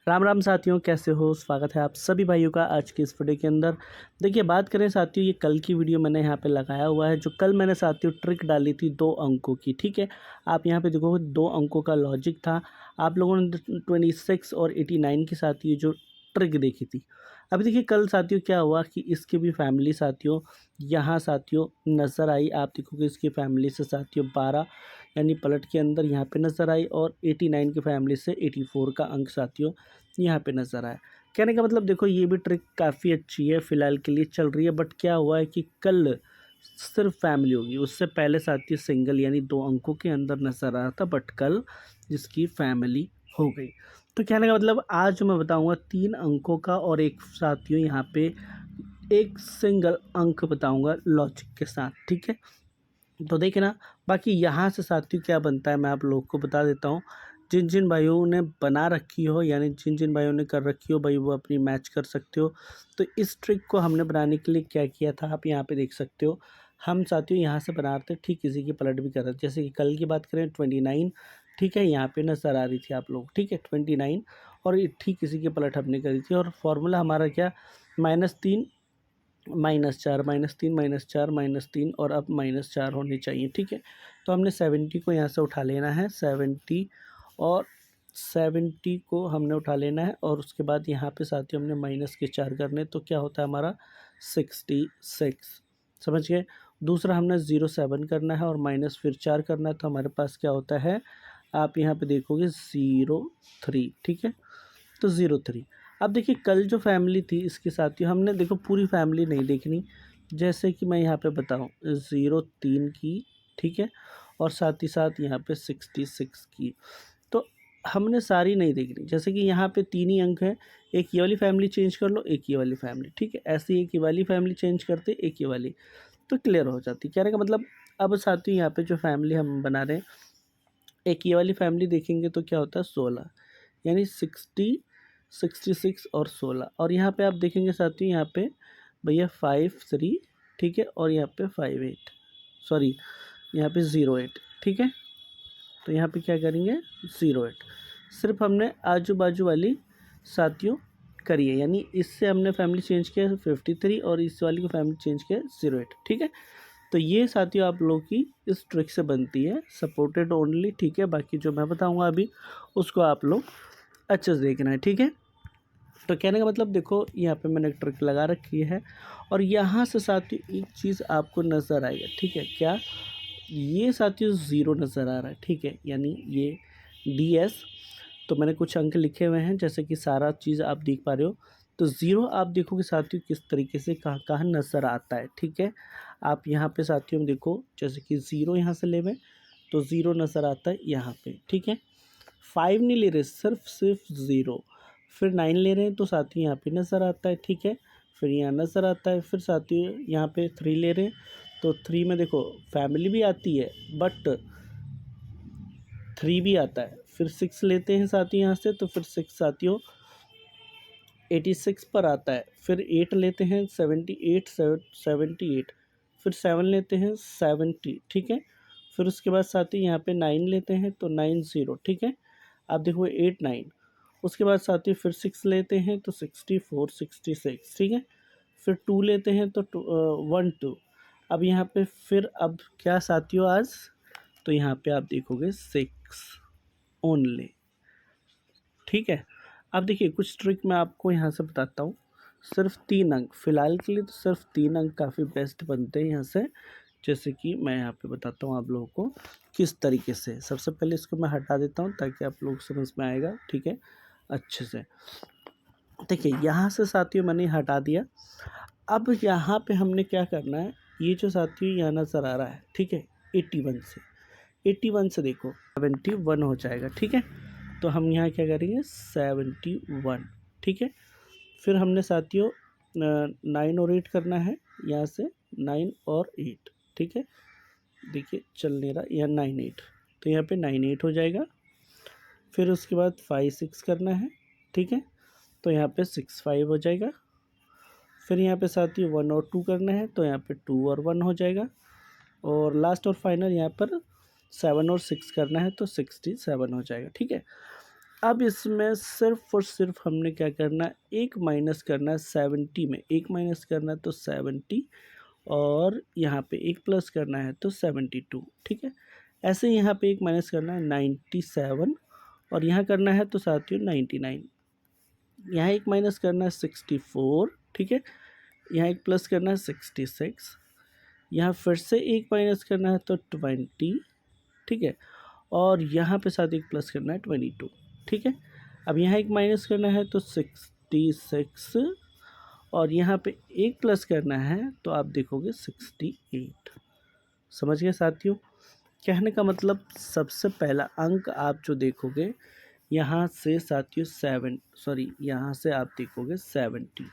राम राम साथियों, कैसे हो। स्वागत है आप सभी भाइयों का आज की इस वीडियो के अंदर। देखिए, बात करें साथियों, ये कल की वीडियो मैंने यहाँ पे लगाया हुआ है। जो कल मैंने साथियों ट्रिक डाली थी 2 अंकों की, ठीक है। आप यहाँ पे देखोगे 2 अंकों का लॉजिक था। आप लोगों ने 26 और 89 की साथियों जो ट्रिक देखी थी। अभी देखिए कल साथियों क्या हुआ कि इसकी भी फैमिली साथियों यहाँ साथियों नज़र आई। आप देखोगे इसकी फैमिली से साथियों 12 यानी पलट के अंदर यहाँ पे नज़र आई, और 89 की फैमिली से 84 का अंक साथियों यहाँ पे नज़र आया। कहने का मतलब देखो, ये भी ट्रिक काफ़ी अच्छी है, फ़िलहाल के लिए चल रही है। बट क्या हुआ है कि कल सिर्फ फैमिली होगी, उससे पहले साथियों सिंगल यानी 2 अंकों के अंदर नज़र आ रहा था, बट कल जिसकी फैमिली हो गई। तो कहने का मतलब आज मैं बताऊंगा 3 अंकों का, और एक साथियों यहाँ पे एक सिंगल अंक बताऊंगा लॉजिक के साथ, ठीक है। तो देखिए ना, बाकी यहाँ से साथियों क्या बनता है मैं आप लोगों को बता देता हूँ। जिन जिन भाइयों ने बना रखी हो, यानी जिन जिन भाइयों ने कर रखी हो भाई, वो अपनी मैच कर सकते हो। तो इस ट्रिक को हमने बनाने के लिए क्या किया था, आप यहाँ पे देख सकते हो। हम साथियों यहाँ से बना रहे थे, ठीक किसी की पलट भी कर रहे थे। जैसे कि कल की बात करें 29, ठीक है, यहाँ पे नज़र आ रही थी आप लोग, ठीक है 29, और ये ठीक किसी की पलट हमने करी थी। और फॉर्मूला हमारा क्या, -3 -4 -3 -4 -3 और अब -4 होनी चाहिए, ठीक है। तो हमने 70 को यहाँ से उठा लेना है, 70 और 70 को हमने उठा लेना है, और उसके बाद यहाँ पे साथियों हमने माइनस के 4 करने, तो क्या होता है हमारा 66, समझ गए। दूसरा हमने 07 करना है और माइनस फिर 4 करना है, तो हमारे पास क्या होता है, आप यहाँ पे देखोगे 03, ठीक है। तो 03। अब देखिए कल जो फैमिली थी इसके साथियों हमने देखो पूरी फैमिली नहीं देखनी। जैसे कि मैं यहाँ पे बताऊँ 03 की, ठीक है, और साथ ही साथ यहाँ पे 66 की। तो हमने सारी नहीं देखनी। जैसे कि यहाँ पे 3 ही अंक हैं, एक ये वाली फैमिली चेंज कर लो, एक ये वाली फैमिली, ठीक है। ऐसे ही एक ये वाली फैमिली चेंज करते, एक ये वाली, तो क्लियर हो जाती। कहने का मतलब अब साथियों यहाँ पे जो फैमिली हम बना रहे हैं, एक ये वाली फैमिली देखेंगे तो क्या होता है 16, यानी 66 और 16। और यहाँ पे आप देखेंगे साथियों, यहाँ पे भैया 53, ठीक है, और यहाँ पे 58, सॉरी यहाँ पे 08, ठीक है। तो यहाँ पे क्या करेंगे 08। सिर्फ हमने आजू बाजू वाली साथियों करी है, यानी इससे हमने फैमिली चेंज किया 53 और इस वाली को फैमिली चेंज किया 08, ठीक है। तो ये साथियों आप लोगों की इस ट्रिक से बनती है, सपोर्टेड ओनली, ठीक है। बाकी जो मैं बताऊंगा अभी उसको आप लोग अच्छे से देखना है, ठीक है। तो कहने का मतलब देखो, यहाँ पे मैंने एक ट्रिक लगा रखी है, और यहाँ से साथियों एक चीज़ आपको नज़र आएगा, ठीक है। क्या, ये साथियों 0 नज़र आ रहा है, ठीक है, यानी ये DS। तो मैंने कुछ अंक लिखे हुए हैं, जैसे कि सारा चीज़ आप देख पा रहे हो। तो 0 आप देखोगे साथियों किस तरीके से कहाँ कहाँ नज़र आता है, ठीक है। आप यहाँ पे साथियों देखो, जैसे कि 0 यहाँ से लेवें तो 0 नज़र आता है यहाँ पे, ठीक है। 5 नहीं ले रहे, सिर्फ 0। फिर 9 ले रहे हैं तो साथियों यहाँ पे नज़र आता है, ठीक है। फिर यहाँ नज़र आता है, फिर साथियों यहाँ पे 3 ले रहे हैं तो 3 में देखो फैमिली भी आती है, बट 3 भी आता है। फिर 6 लेते हैं साथियों यहाँ से, तो फिर 6 साथियों 86 पर आता है। फिर 8 लेते हैं 78, 78। फिर 7 लेते हैं 70, ठीक है। फिर उसके बाद साथियों यहाँ पे 9 लेते हैं तो 90, ठीक है। आप देखो 8 9। उसके बाद साथियों फिर 6 लेते हैं तो 64 66, ठीक है। फिर 2 लेते हैं तो 1 2। अब यहाँ पे फिर अब क्या साथियों आज, तो यहाँ पे आप देखोगे 6 ओनली, ठीक है। अब देखिए कुछ ट्रिक मैं आपको यहाँ से बताता हूँ। सिर्फ 3 अंक फ़िलहाल के लिए, तो सिर्फ 3 अंक काफ़ी बेस्ट बनते हैं यहाँ से। जैसे कि मैं यहाँ पे बताता हूँ आप लोगों को किस तरीके से। सबसे पहले इसको मैं हटा देता हूँ ताकि आप लोग समझ में आएगा, ठीक है, अच्छे से। देखिए यहाँ से साथियों मैंने हटा दिया। अब यहाँ पे हमने क्या करना है, ये जो साथियों यहाँ नज़र आ रहा है, ठीक है, 81 से देखो 71 हो जाएगा, ठीक है। तो हम यहाँ क्या करेंगे 71, ठीक है। फिर हमने साथियों 9 और 8 करना है, यहाँ से 9 और 8, ठीक है। देखिए चल नहीं रहा, यहाँ 9 8, तो यहाँ पे 9 8 हो जाएगा। फिर उसके बाद 5 6 करना है, ठीक है, तो यहाँ पे 6 5 हो जाएगा। फिर यहाँ पे साथियों 1 और 2 करना है, तो यहाँ पे 2 और 1 हो जाएगा। और लास्ट और फाइनल यहाँ पर 7 और 6 करना है, तो 67 हो जाएगा, ठीक है। अब इसमें सिर्फ और सिर्फ हमने क्या करना है, एक माइनस करना है 70 में, एक माइनस करना है तो 70 और यहाँ पे एक प्लस करना है तो 72, ठीक है। ऐसे ही यहाँ पे एक माइनस करना है 97 और यहाँ करना है तो साथियों 99, यहाँ एक माइनस करना है 64, ठीक है। यहाँ एक प्लस करना है 66, यहाँ फिर से एक माइनस करना है तो 20, ठीक है। और यहाँ पे साथ एक प्लस करना है 22, ठीक है। अब यहाँ एक माइनस करना है तो 66 और यहाँ पे एक प्लस करना है तो आप देखोगे 68। समझ गए साथियों? कहने का मतलब सबसे पहला अंक आप जो देखोगे यहाँ से साथियों यहाँ से आप देखोगे 70।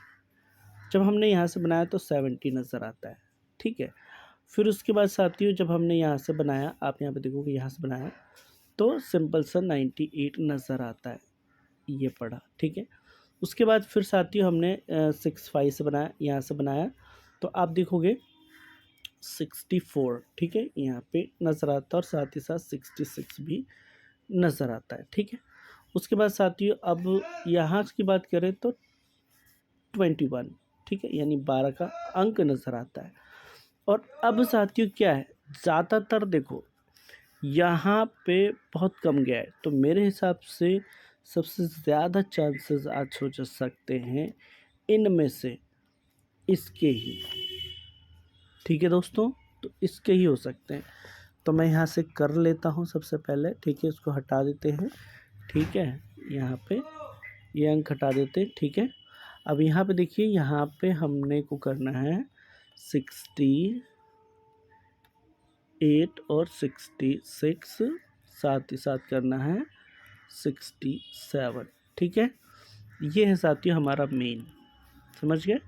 जब हमने यहाँ से बनाया तो 70 नज़र आता है, ठीक है। फिर उसके बाद साथियों जब हमने यहाँ से बनाया, आप यहाँ पे देखोगे यहाँ से बनाया तो सिंपल सा 98 नज़र आता है, ये पढ़ा, ठीक है। उसके बाद फिर साथियों हमने 65 से बनाया, यहाँ से बनाया तो आप देखोगे 64, ठीक है, यहाँ पे नज़र आता है और साथ ही साथ 66 भी नज़र आता है, ठीक है। उसके बाद साथियों अब यहाँ की बात करें तो 21, ठीक है, यानी 12 का अंक नज़र आता है। और अब साथियों क्या है, ज़्यादातर देखो यहाँ पे बहुत कम गया है, तो मेरे हिसाब से सबसे ज़्यादा चांसेस आज हो जा सकते हैं इनमें से इसके ही, ठीक है दोस्तों, तो इसके ही हो सकते हैं। तो मैं यहाँ से कर लेता हूँ सबसे पहले, ठीक है, इसको हटा देते हैं, ठीक है, यहाँ पे ये अंक हटा देते हैं, ठीक है। अब यहाँ पे देखिए, यहाँ पे हमने को करना है 68 और 66, साथ ही साथ करना है 67, ठीक है। ये है साथियों हमारा मेन, समझ गए,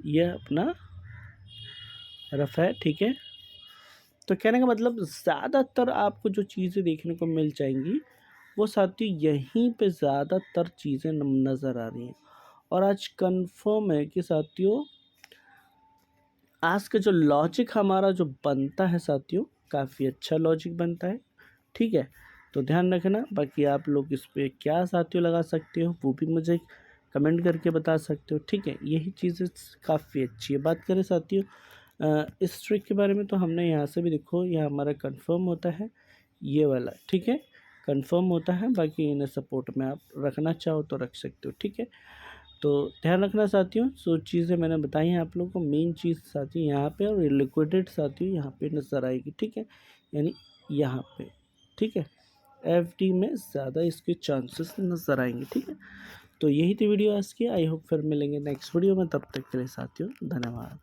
ये अपना रफ है, ठीक है। तो कहने का मतलब ज़्यादातर आपको जो चीज़ें देखने को मिल जाएंगी वो साथियों यहीं पे ज़्यादातर चीज़ें नज़र आ रही हैं। और आज कंफर्म है कि साथियों आज का जो लॉजिक हमारा जो बनता है साथियों, काफ़ी अच्छा लॉजिक बनता है, ठीक है। तो ध्यान रखना, बाकी आप लोग इस पे क्या साथियों लगा सकते हो वो भी मुझे कमेंट करके बता सकते हो, ठीक है। यही चीज़ें काफ़ी अच्छी है। बात करें साथियों इस ट्रिक के बारे में, तो हमने यहाँ से भी देखो, यह हमारा कंफर्म होता है ये वाला, ठीक है, कंफर्म होता है। बाकी इन्हें सपोर्ट में आप रखना चाहो तो रख सकते हो, ठीक है। तो ध्यान रखना साथियों, जो चीज़ें मैंने बताई हैं आप लोगों को, मेन चीज़ साथियों यहाँ पे और लिक्विडेड साथियों यहाँ पे नज़र आएगी, ठीक है, यानी यहाँ पे, ठीक है। एफडी में ज़्यादा इसके चांसेस नज़र आएंगे, ठीक है। तो यही थी वीडियो आज की, आई होप फिर मिलेंगे नेक्स्ट वीडियो में, तब तक के लिए साथियों धन्यवाद।